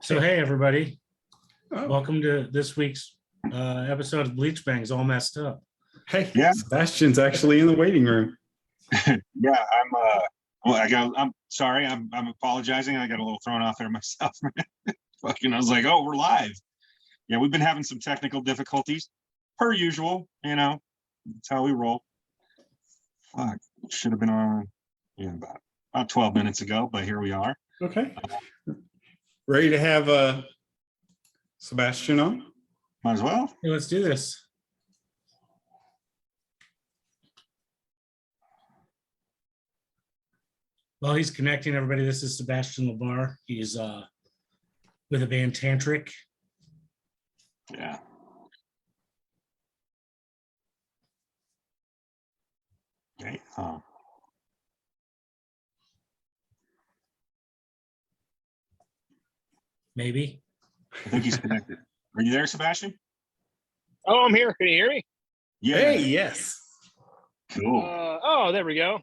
So hey everybody, Oh, welcome to this week's episode of Bleach Bangs All Messed Up. hey, Yeah. Sebastian's actually in the waiting room. Yeah, I'm sorry, I'm apologizing. I got a little thrown off there myself, man. Fucking, I was like, oh, we're live. Yeah, we've been having some technical difficulties, per usual. You know, that's how we roll. Fuck, should have been on, about 12 minutes ago, but here we are. Okay. Ready to have Sebastian on? Might as well. Hey, let's do this. While he's connecting, everybody, this is Sabastian LaBar. He's with the band Tantric. Yeah. Okay. Maybe. I think he's connected. Are you there, Sebastian? Oh, I'm here. Can you hear me? Yeah. Hey, yes. Cool. Oh, there we go.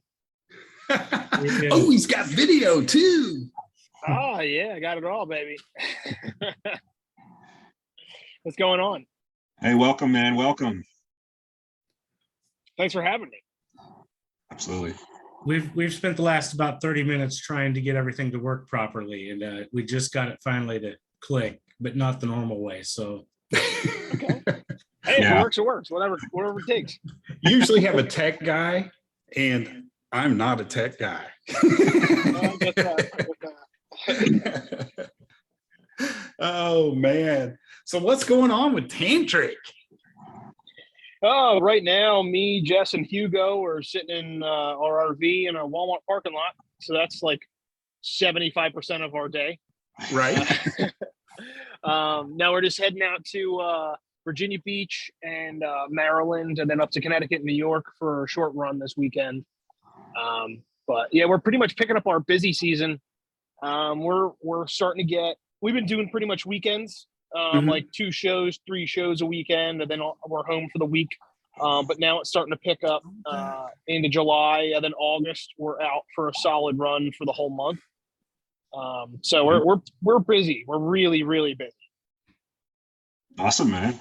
Oh, he's got video too. Oh, yeah, I got it all, baby. What's going on? Hey, welcome, man. Welcome. Thanks for having me. Absolutely. We've spent the last about 30 minutes trying to get everything to work properly, and we just got it finally to click, but not the normal way. So Okay. Hey, Yeah. if it works, it works. Whatever it takes. Usually have a tech guy, and I'm not a tech guy. I get that. Oh man. So what's going on with Tantric? Oh, right now, me, Jess, and Hugo are sitting in our RV in a Walmart parking lot. So that's like 75% of our day. Right? Now we're just heading out to Virginia Beach and Maryland, and then up to Connecticut and New York for a short run this weekend. But yeah, we're pretty much picking up our busy season. We're starting to get. We've been doing pretty much weekends, like 2 shows, 3 shows a weekend, and then we're home for the week. But now it's starting to pick up into July, and then August we're out for a solid run for the whole month. So we're busy. We're really busy. Awesome, man.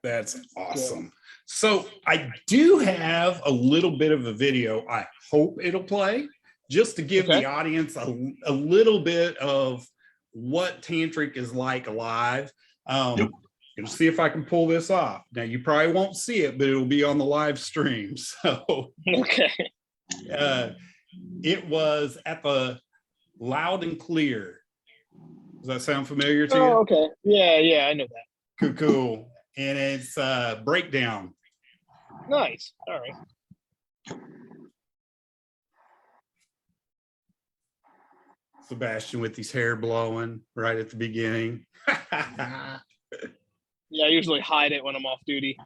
That's awesome. So I do have a little bit of a video. I hope it'll play just to give the audience a little bit of what Tantric is like live. Gonna see if I can pull this off. Now you probably won't see it, but it'll be on the live stream. So Okay. It was at the Loud and Clear. Does that sound familiar to you? Oh, okay. Yeah, I know that. Cool. And it's Breakdown. Nice. All right. Sebastian with his hair blowing right at the beginning. Yeah, I usually hide it when I'm off duty.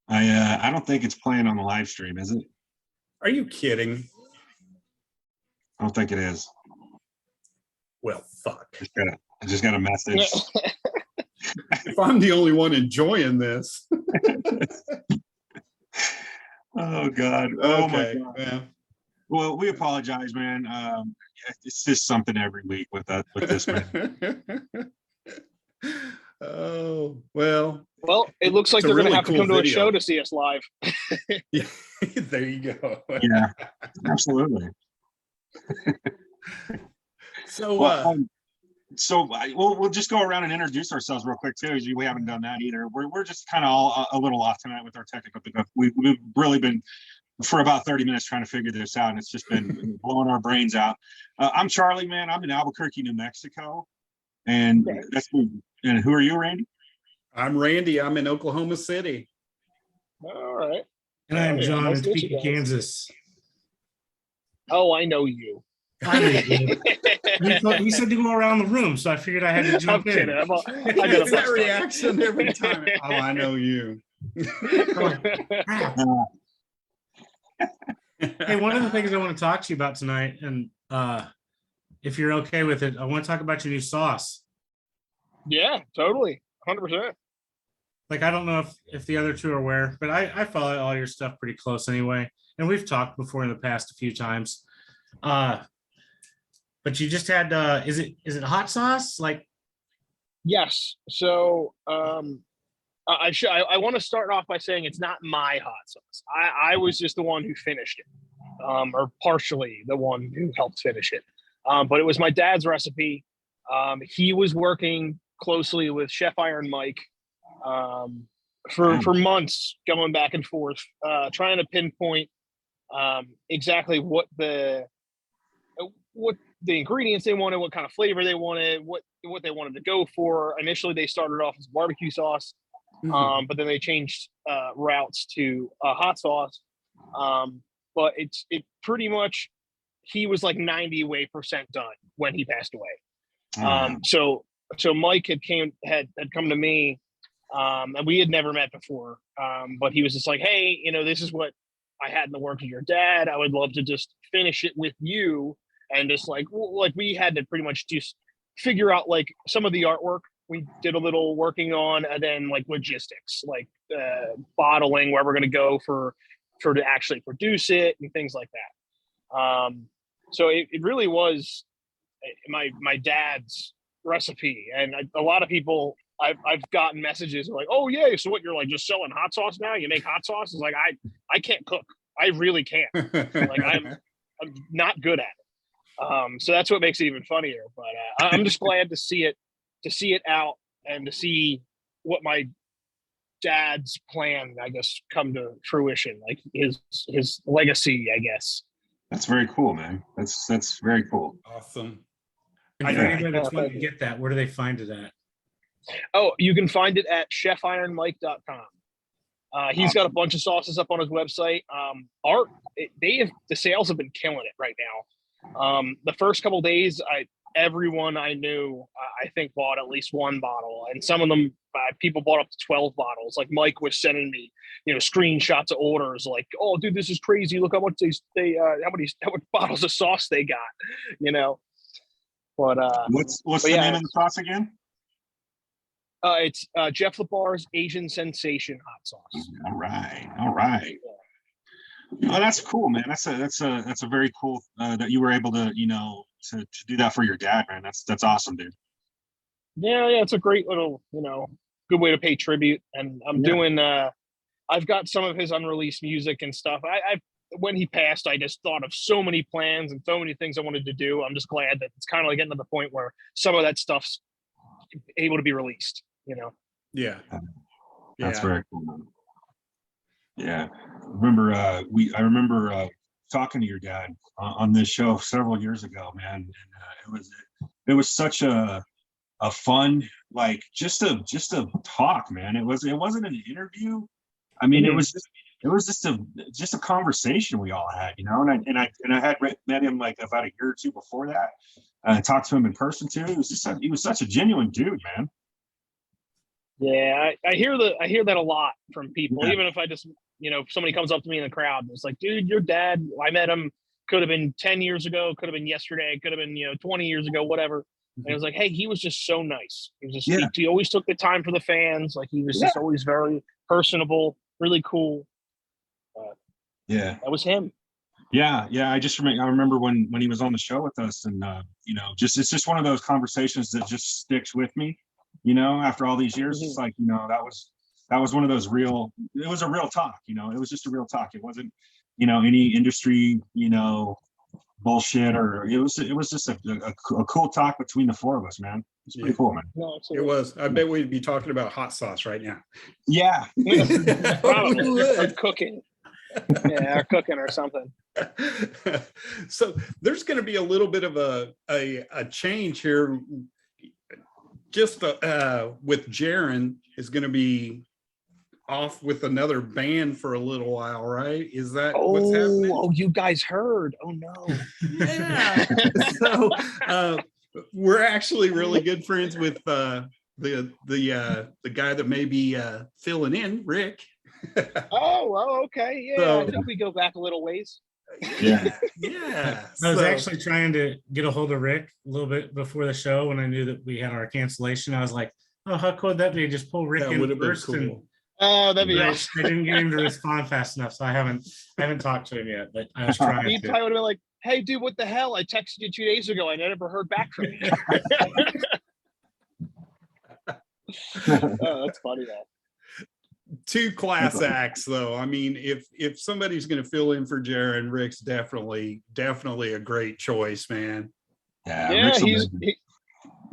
I don't think it's playing on the live stream, is it? Are you kidding? I don't think it is. Well, fuck. I just got a message. If I'm the only one enjoying this. Oh God. Oh my Okay. God. Yeah. Well, we apologize, man. It's just something every week with this man. Oh, well. Well, it looks like It's a they're going to really have to cool come to a video. show to see us live. There you go. Yeah, absolutely. So We'll just go around and introduce ourselves real quick too, as we haven't done that either. We're just kind of all a little off tonight with our technical stuff. We've really been for about 30 minutes trying to figure this out, and it's just been blowing our brains out. I'm Charlie, man. I'm in Albuquerque, New Mexico, and that's me. And who are you, Randy? I'm Randy. I'm in Oklahoma City. All right. And I'm John Nice in to meet you Topeka, guys. Kansas. Oh, I know you. I know you did. You said to go around the room, so I figured I had to I'm jump in. kidding. I got It's a that reaction every time. Oh, I know you. Crap. Hey, one of the things I want to talk to you about tonight, and if you're okay with it, I want to talk about your new sauce. Yeah, totally. 100%. Like, I don't know if the other two are aware, but I follow all your stuff pretty close anyway. And we've talked before in the past a few times. But you just had, is it hot sauce? Like, Yes. So I want to start off by saying it's not my hot sauce. I was just the one who finished it, or partially the one who helped finish it. But it was my dad's recipe. He was working closely with Chef Iron Mike for months, going back and forth, trying to pinpoint exactly what the ingredients they wanted, what kind of flavor they wanted, what they wanted to go for. Initially, they started off as barbecue sauce, but then they changed routes to hot sauce. But it pretty much, he was like 90% done when he passed away. So Mike had come to me, and we had never met before. But he was just like, hey, this is what I had in the works with your dad. I would love to just finish it with you. And just like we had to pretty much just figure out like some of the artwork we did a little working on, and then like logistics, like bottling, where we're going to go for to actually produce it and things like that. So it really was my dad's recipe. And a lot of people, I've gotten messages like, oh yeah, so what, you're like just selling hot sauce now? You make hot sauce? It's like, I can't cook. I really can't. Like I'm not good at it. So that's what makes it even funnier. But I'm just glad to see it out and to see what my dad's plan, I guess, come to fruition, like his legacy, I guess. That's very cool, man. That's very cool. Awesome. and for anybody that's wanting to get that, where do they find it at? Oh, you can find it at chefironmike.com. He's got a bunch of sauces up on his website. The sales have been killing it right now. The first couple of days, everyone I knew, I think, bought at least one bottle, and some of them people bought up to 12 bottles. Like Mike was sending me, screenshots of orders, like, "Oh, dude, this is crazy! Look how much how much bottles of sauce they got," But what's the name of the sauce again? It's Jeff LaBar's Asian Sensation hot sauce. All right. Oh, that's cool, man. That's a very cool that you were able to to do that for your dad, man. That's awesome, dude. Yeah, it's a great little good way to pay tribute. And I'm doing I've got some of his unreleased music and stuff. I when he passed, I just thought of so many plans and so many things I wanted to do. I'm just glad that it's kind of like getting to the point where some of that stuff's able to be released. Yeah. That's very cool, man. Yeah. I remember talking to your dad on this show several years ago, man. And it was such a fun, like, just a talk, man. It wasn't an interview. I mean, it was just a conversation we all had, and I had met him like about a year or two before that. I talked to him in person too. He was such a genuine dude, man. Yeah, I hear that a lot from people. Yeah. Even if I just, if somebody comes up to me in the crowd and it's like, dude, your dad, I met him, could have been 10 years ago, could have been yesterday, could have been, 20 years ago, whatever. And it was like, hey, he was just so nice. He was just, he always took the time for the fans. Like, he was just always very personable, really cool. Yeah, that was him. Yeah. I remember when he was on the show with us, and it's just one of those conversations that just sticks with me. After all these years, it's like, that was one of those it was a real talk. It was just a real talk. It wasn't, any industry, bullshit, or it was just a cool talk between the four of us, man. It's pretty cool, man. No, it was. I bet we'd be talking about hot sauce right now. Yeah. Probably. Or cooking. Yeah, or cooking or something. So there's going to be a little bit of a change here. Just with Jaron is going to be off with another band for a little while, right? Is that what's happening? Oh, you guys heard? Oh no. Yeah. So we're actually really good friends with the guy that may be filling in, Rick. Oh, okay. Yeah, So, I think we go back a little ways. Yeah. I was actually trying to get a hold of Rick a little bit before the show when I knew that we had our cancellation. I was like, Oh, how cool would that be? Just pull Rick That in would have been first and cool. Oh, that'd be I awesome. didn't get him to respond fast enough, so I haven't talked to him yet, but I was trying He to. probably would have been like, "Hey, dude, what the hell? I texted you 2 days ago. I never heard back from you." Oh, that's funny, man. Two class acts, though. I mean, if somebody's going to fill in for Jaron, Rick's definitely a great choice, man. Yeah, Yeah, Rick's a legend.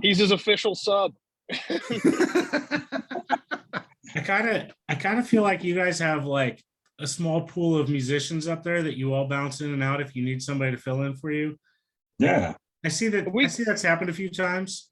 he's his official sub. I kind of feel like you guys have like a small pool of musicians up there that you all bounce in and out if you need somebody to fill in for you. Yeah. I see that's happened a few times.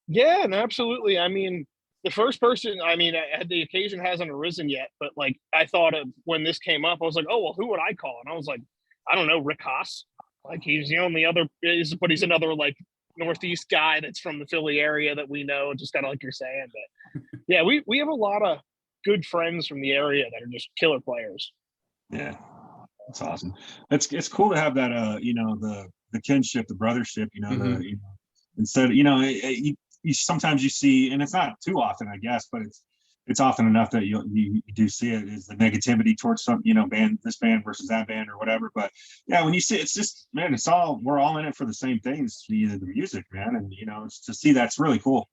Yeah, and absolutely. I mean, the first person, the occasion hasn't arisen yet, but like I thought of when this came up, I was like, oh, well, who would I call? And I was like, I don't know, Rick Haas. Like he's the only other, but he's another like Northeast guy that's from the Philly area that we know, just kind of like you're saying. But yeah, we have a lot of good friends from the area that are just killer players. Yeah. That's awesome. It's cool to have that, the kinship, the brothership, instead, you sometimes you see, and it's not too often, I guess, but it's often enough that you do see it, is the negativity towards some, this band versus that band or whatever. But yeah, when you see it's just, man, we're all in it for the same things, the music, man. And it's to see that's really cool.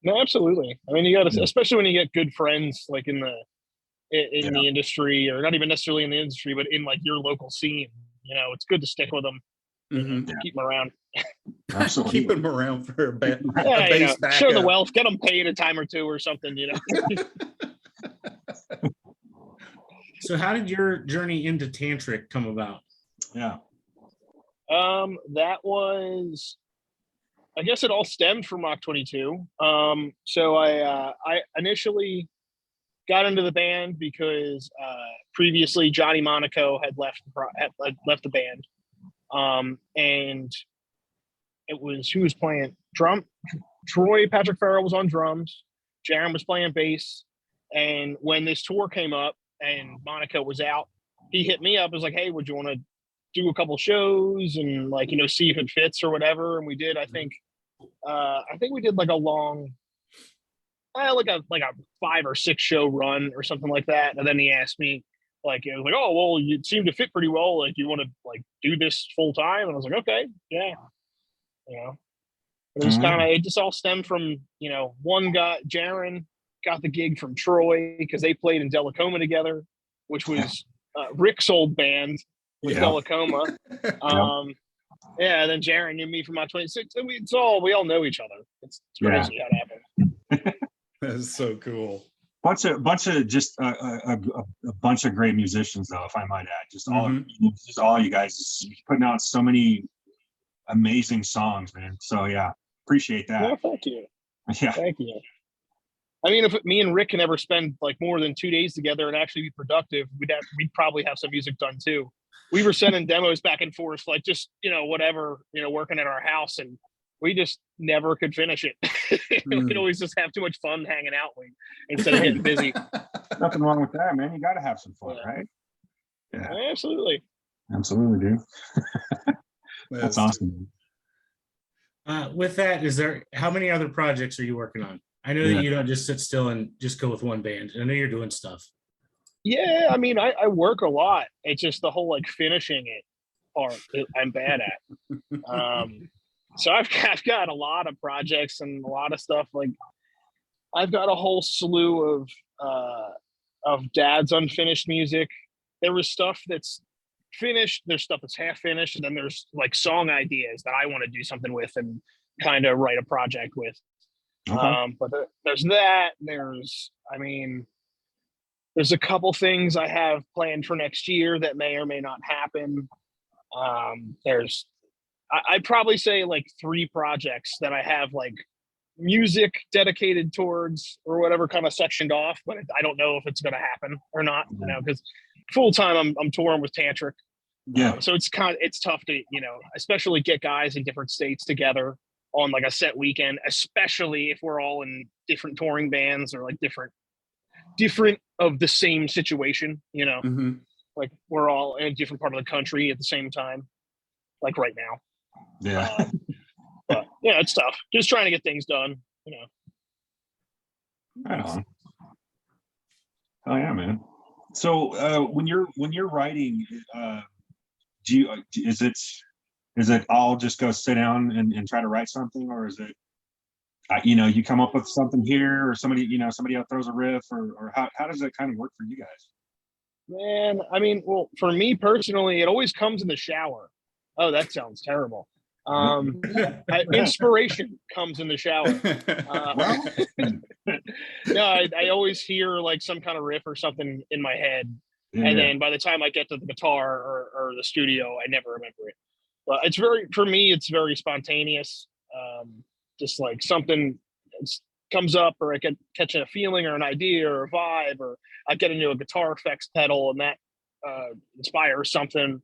No, absolutely. I mean, you got to, especially when you get good friends like in the industry, or not even necessarily in the industry, but in like your local scene. It's good to stick with them. Keep them around. Absolutely. Keep them around for a base share the wealth, get them paid a time or two or something. So how did your journey into Tantric come about? Yeah. That was, I guess it all stemmed from Mach 22. So I initially got into the band because previously Johnny Monaco had left the band. And it was, who was playing drum? Troy Patrick Farrell was on drums. Jaron was playing bass. And when this tour came up and Monaco was out, he hit me up. Was like, hey, would you want to do a couple shows and see if it fits or whatever? And we did. I think we did like a long, like a 5 or 6 show run or something like that. And then he asked me, it was like, oh, well, you seem to fit pretty well. Like, you want to do this full time? And I was like, okay, yeah. It was it just all stemmed from, one guy, Jaron, got the gig from Troy because they played in Delacoma together, which was Rick's old band with Delacoma. And then Jaron knew me from my 26. And we all know each other. It's crazy how it happened. That's so cool. Bunch of just a bunch of great musicians, though, if I might add. Just all you guys just putting out so many amazing songs, man. So yeah, appreciate that. Well, thank you. Yeah, thank you. I mean, if me and Rick can ever spend more than 2 days together and actually be productive, we'd probably have some music done too. We were sending demos back and forth, whatever, working at our house, and we just never could finish it. We'd always just have too much fun hanging out instead of getting busy. Nothing wrong with that, man. You got to have some fun, right? Yeah, absolutely, dude. That's awesome. With that, how many other projects are you working on? I know that you don't just sit still and just go with one band. I know you're doing stuff. Yeah, I mean, I work a lot. It's just the whole finishing it part I'm bad at. So I've got a lot of projects and a lot of stuff. I've got a whole slew of Dad's unfinished music. There was stuff that's finished. There's stuff that's half finished, and then there's song ideas that I want to do something with and kind of write a project with. Okay. But there's that. There's a couple things I have planned for next year that may or may not happen. I'd probably say 3 projects that I have music dedicated towards or whatever kind of sectioned off, but I don't know if it's going to happen or not, because full time I'm touring with Tantric. Yeah. So it's tough to, especially get guys in different states together on a set weekend, especially if we're all in different touring bands or different of the same situation, we're all in a different part of the country at the same time, right now. Yeah. But yeah, it's tough. Just trying to get things done, Right on. Oh yeah, man. So when you're writing, do you is it all just go sit down and try to write something, or is it you come up with something here, or somebody else throws a riff, or how does it kind of work for you guys? Man, I mean, well, for me personally, it always comes in the shower. Oh, that sounds terrible. Inspiration comes in the shower. Well, No, I always hear like some kind of riff or something in my head, and then by the time I get to the guitar or the studio, I never remember it. But for me, it's very spontaneous. Just like something comes up, or I get catch a feeling or an idea or a vibe, or I get into a guitar effects pedal and that inspires something.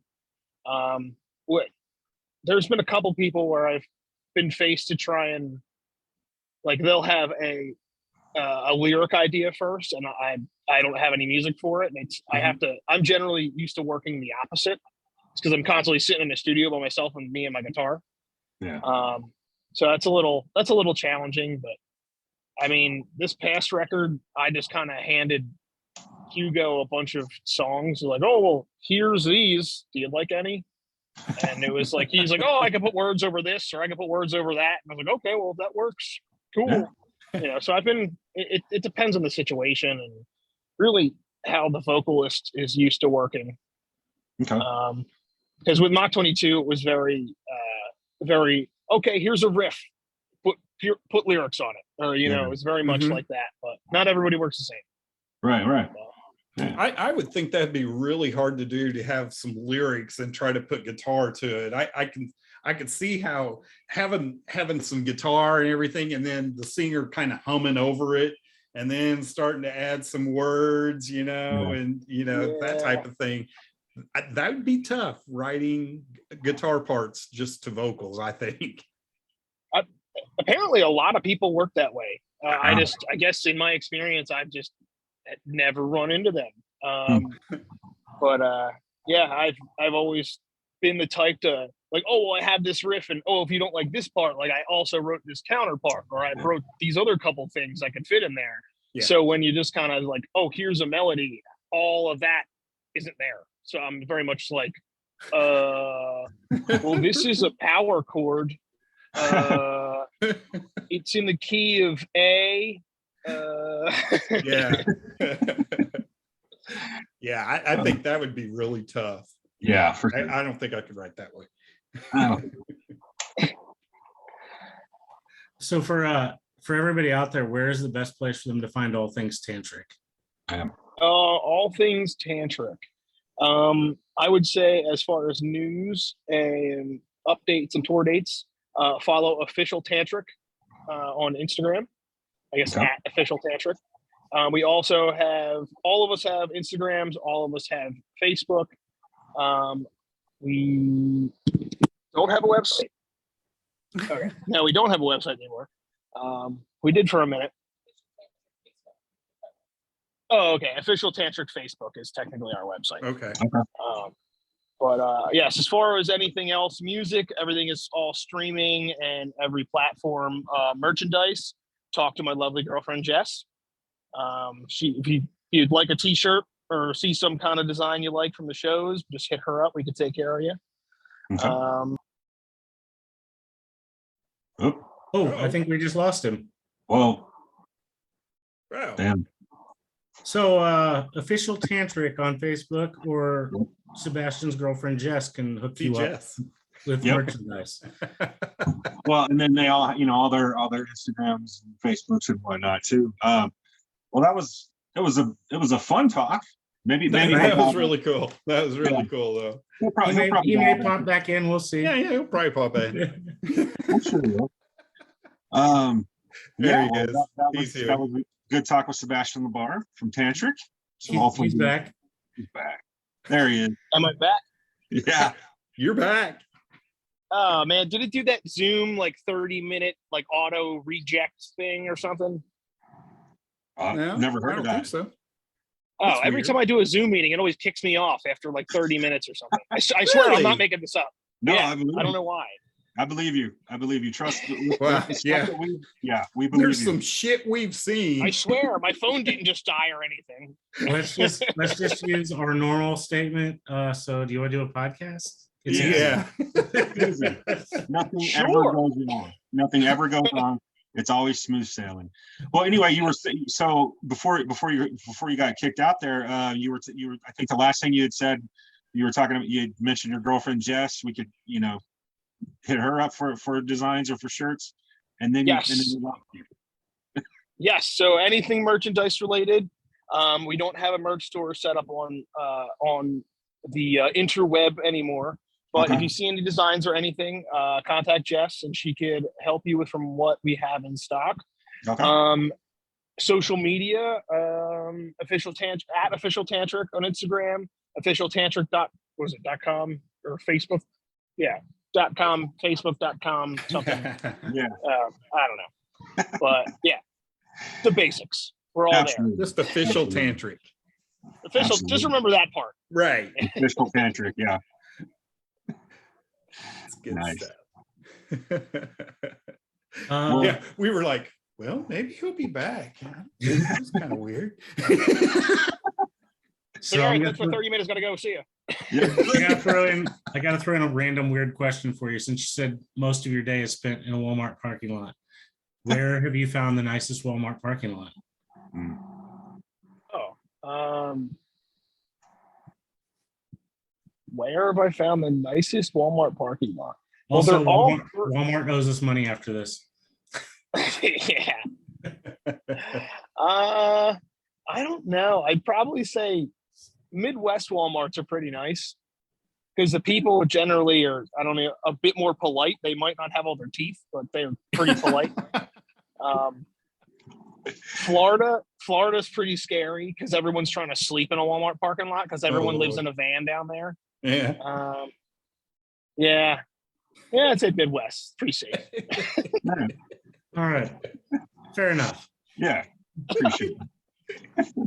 There's been a couple people where I've been faced to try and like they'll have a lyric idea first, and I don't have any music for it, and I'm generally used to working the opposite. It's because I'm constantly sitting in the studio by myself and me and my guitar. Yeah. So that's a little challenging, but I mean, this past record, I just kind of handed Hugo a bunch of songs, like, oh well, here's these. Do you like any? And it was like he's like, oh, I can put words over this, or I can put words over that. And I was like, okay, well, if that works, cool. Yeah. So it depends on the situation and really how the vocalist is used to working. Okay. Because with Mach 22, it was very okay, here's a riff, put lyrics on it, or it's very much like that. But not everybody works the same. Right. Yeah. I would think that'd be really hard to do, to have some lyrics and try to put guitar to it. I could see how having some guitar and everything, and then the singer kind of humming over it, and then starting to add some words, and that type of thing. That would be tough, writing guitar parts just to vocals, I think. Apparently a lot of people work that way. I guess in my experience, I've just never run into them. But I've always been the type to like, oh, well, I have this riff, and oh, if you don't like this part, like I also wrote this counterpart, or I wrote these other couple things I could fit in there. Yeah. So when you just kind of like, oh, here's a melody, all of that isn't there. So I'm very much like, well, this is a power chord. It's in the key of A. Yeah. Yeah, I think that would be really tough. Yeah, for sure. I don't think I could write that way. So for everybody out there, where is the best place for them to find all things tantric? All things tantric. I would say, as far as news and updates and tour dates, follow Official Tantric on Instagram. I guess at Official Tantric. We also all of us have Instagrams, all of us have Facebook. We don't have a website. Okay. No, we don't have a website anymore. We did for a minute. Oh, okay. Official Tantric Facebook is technically our website. Okay. But yes, as far as anything else, music, everything is all streaming and every platform. Merchandise, talk to my lovely girlfriend Jess. If you'd like a T-shirt or see some kind of design you like from the shows, just hit her up. We could take care of you. Okay. I think we just lost him. Whoa. Wow. Damn. So Official Tantric on Facebook, or Sebastian's girlfriend Jess can hook you up with merchandise. Well, and then they all, all their Instagrams and Facebooks and whatnot too. Well, that was a fun talk. Maybe that was really cool. That was really cool though. He may pop back in. We'll see. Yeah, he'll probably pop in. I'm sure he will. There he is. That was a good talk with Sabastian LaBar from Tantric. So he's back. He's back. There he is. Am I back? Yeah, you're back. Oh man, did it do that Zoom like 30-minute like auto reject thing or something? No, never heard of that. I don't think so. Oh, every time I do a Zoom meeting, it always kicks me off after like 30 minutes or something. I swear I'm not making this up. No, I don't know why. I believe you. I believe you. Trust. Wow, the stuff yeah. that we believe There's you. some shit we've seen. I swear, my phone didn't just die or anything. Let's just use our normal statement. So do you want to do a podcast? It's Yeah. Easy. Nothing ever Sure. goes wrong. Nothing ever goes wrong. It's always smooth sailing. Well, anyway, you were so before you got kicked out there. You were I think the last thing you had said, you were talking about, you had mentioned your girlfriend Jess. We could hit her up for designs or for shirts, and then Yes. Yes. So anything merchandise related. We don't have a merch store set up on the interweb anymore. But if you see any designs or anything, contact Jess and she could help you with from what we have in stock. Okay. Social media, official Tantric on Instagram, official Tantric.com or Facebook. Yeah. .com, Facebook.com, something. Yeah. I don't know. But yeah, the basics. We're all Absolutely. Just official tantric. Official. Absolutely. Just remember that part. Right. Official tantric. Yeah. That's good Nice. stuff. Uh, Yeah, we were like, well, maybe he'll be back. It's kind of weird. So All I'm right, gonna that's for 30 minutes. Gotta go. See ya. I gotta throw in a random weird question for you, since you said most of your day is spent in a Walmart parking lot. Where have you found the nicest Walmart parking lot? Where have I found the nicest Walmart parking lot? Well, Also, they're all Walmart owes us money after this. yeah. I don't know. I'd probably say Midwest Walmarts are pretty nice because the people generally are, I don't know, a bit more polite. They might not have all their teeth, but they're pretty polite. Florida's pretty scary because everyone's trying to sleep in a Walmart parking lot because everyone lives in a van down there. Yeah. Yeah, I'd say Midwest, pretty safe. All right, fair enough. Yeah. Appreciate it.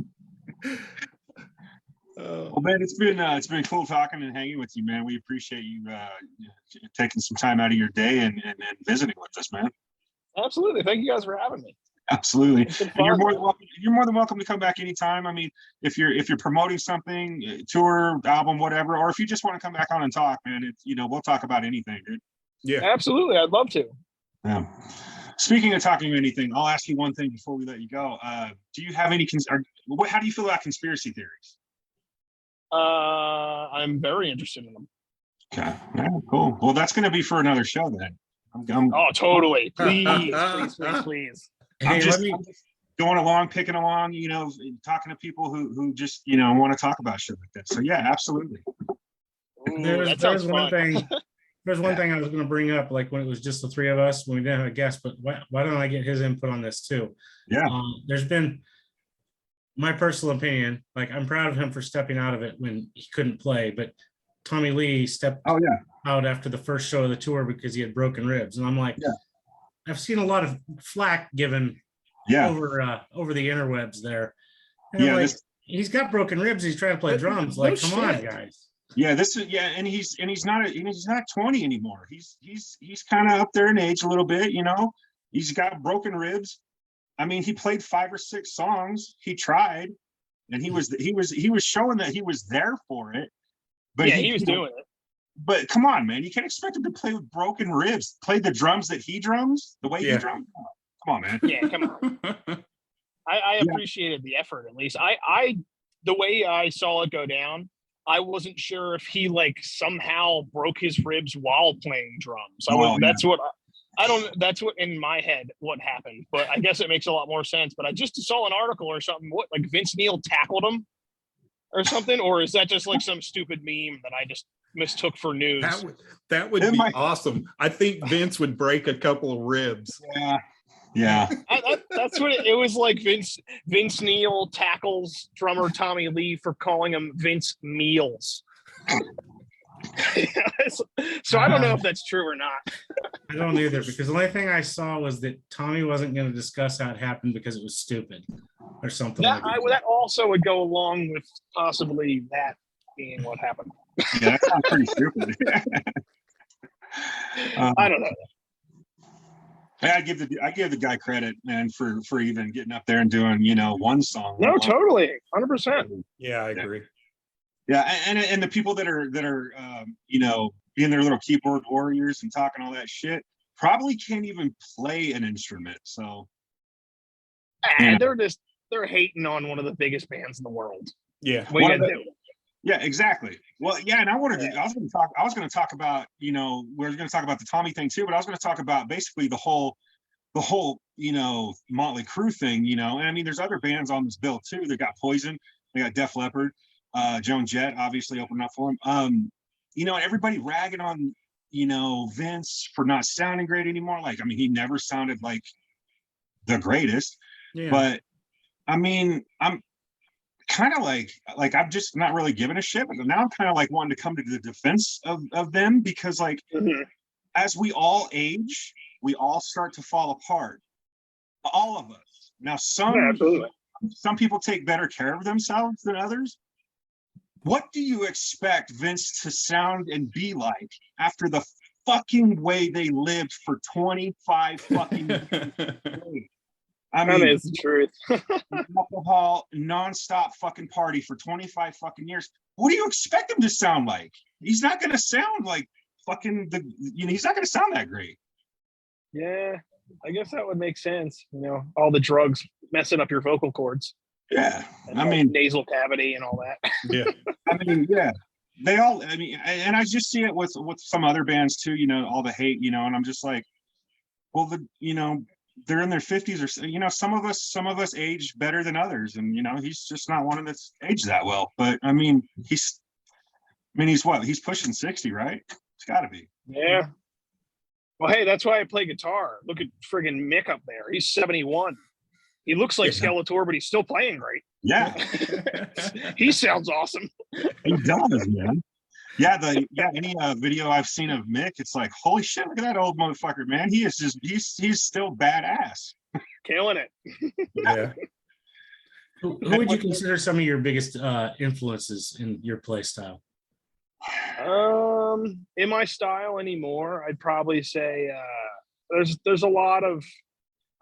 Well, man, it's been cool talking and hanging with you, man. We appreciate you taking some time out of your day and visiting with us, man. Absolutely. Thank you guys for having me. Absolutely. It's been And you're fun, more man. than welcome. You're more than welcome to come back anytime. I mean, if you're promoting something, tour, album, whatever, or if you just want to come back on and talk, man, it's we'll talk about anything, dude. Yeah. Absolutely. I'd love to. Yeah. Speaking of talking anything, I'll ask you one thing before we let you go. Do you have any? How do you feel about conspiracy theories? I'm very interested in them. Okay. Yeah, cool. Well, that's going to be for another show then. Oh, totally. Please. I'm Hey, just going along, picking along, talking to people who just, want to talk about shit like that. So yeah, absolutely. Ooh, there's that sounds one fun. thing. There's one thing I was going to bring up, like when it was just the three of us, when we didn't have a guest. But why don't I get his input on this too? Yeah. There's been my personal opinion. Like, I'm proud of him for stepping out of it when he couldn't play, but Tommy Lee stepped out after the first show of the tour because he had broken ribs, and I'm like, I've seen a lot of flack given over the interwebs there. And I'm like, he's got broken ribs. He's trying to play drums. Like, come on, guys. Yeah, and he's not 20 anymore. He's kind of up there in age a little bit, He's got broken ribs. I mean, he played 5 or 6 songs. He tried, and he was showing that he was there for it. But he was doing it. But come on, man, you can't expect him to play with broken ribs. Play the drums that he drums the way he drums. Come on, man. Yeah, come on. I appreciated the effort at least. The way I saw it go down, I wasn't sure if he somehow broke his ribs while playing drums. That's what in my head what happened, but I guess it makes a lot more sense. But I just saw an article or something. What, like Vince Neil tackled him or something, or is that just like some stupid meme that I just mistook for news? That would be awesome. I think Vince would break a couple of ribs. Yeah. That's what it was like. Vince Neil tackles drummer Tommy Lee for calling him Vince Meals. So I don't know if that's true or not. I don't either, because the only thing I saw was that Tommy wasn't going to discuss how it happened because it was stupid or something. That also would go along with possibly that being what happened. Yeah, that sounds pretty stupid. I don't know. Hey, I give the guy credit, man, for even getting up there and doing, one song. No, totally, 100%. Yeah, I agree. Yeah, and the people that are being their little keyboard warriors and talking all that shit probably can't even play an instrument. So They're hating on one of the biggest bands in the world. Yeah. What you gonna do? Yeah, exactly. Well, yeah, and I was going to talk about, we were going to talk about the Tommy thing too, but I was going to talk about basically the whole Motley Crue thing, and I mean, there's other bands on this bill too. They got Poison, they got Def Leppard, Joan Jett obviously opening up for him. And everybody ragging on, Vince for not sounding great anymore. Like, I mean, he never sounded like the greatest, but I mean, I'm kind of like I'm just not really giving a shit, but now I'm kind of like wanting to come to the defense of them, because like as we all age, we all start to fall apart, all of us. Now some people take better care of themselves than others. What do you expect Vince to sound and be like after the fucking way they lived for 25 fucking years? I mean, that is the truth. alcohol, nonstop fucking party for 25 fucking years. What do you expect him to sound like? He's not going to sound like fucking he's not going to sound that great. Yeah, I guess that would make sense. All the drugs messing up your vocal cords. Yeah, And I mean, nasal cavity and all that. Yeah, I mean, yeah, they all. I mean, and I just see it with some other bands too. All the hate. And I'm just like, well, they're in their 50s, or some of us age better than others, and he's just not one that's aged that well. But I mean, he's what? He's pushing 60, right? It's got to be. Yeah. Well, hey, that's why I play guitar. Look at friggin' Mick up there. He's 71. He looks like Skeletor, but he's still playing great. Yeah. He sounds awesome. He does, man. Yeah, any video I've seen of Mick, it's like, holy shit, look at that old motherfucker, man. He is just he's still badass. Killing it. Yeah. Who would you consider some of your biggest influences in your play style? In my style anymore, I'd probably say there's a lot of.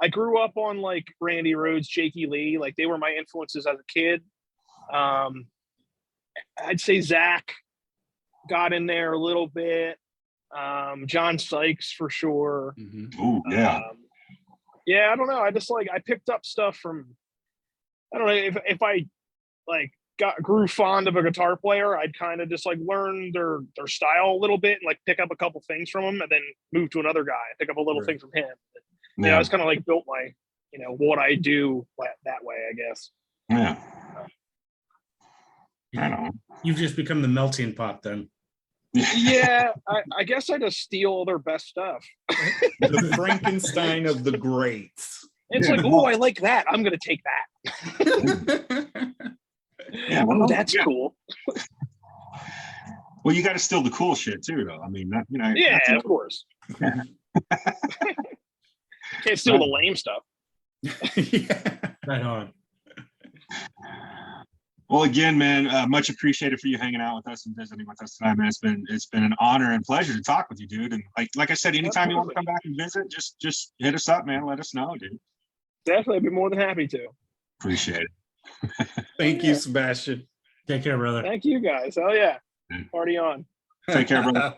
I grew up on like Randy Rhoads, Jakey Lee, like they were my influences as a kid. I'd say Zach got in there a little bit. John Sykes for sure. Oh yeah. Yeah, I don't know. I picked up stuff from. I don't know if I like grew fond of a guitar player, I'd kind of just like learn their style a little bit and like pick up a couple things from them, and then move to another guy, pick up a little thing from him. Yeah, I was kind of like built my, what I do that way, I guess. Yeah. I don't know. You've just become the melting pot then. Yeah, I guess I just steal their best stuff. The Frankenstein of the greats. It's like, oh, I like that. I'm going to take that. Yeah, well, that's cool. Well, you got to steal the cool shit too, though. I mean, yeah, of course. Can't steal the lame stuff. Yeah. Right on. Well, again, man, much appreciated for you hanging out with us and visiting with us tonight, man. It's been an honor and pleasure to talk with you, dude. And like I said, anytime you want to come back and visit, just hit us up, man. Let us know, dude. Definitely, I'd be more than happy to. Appreciate it. Thank you, Sebastian. Take care, brother. Thank you, guys. Oh yeah, party on. Take care, brother.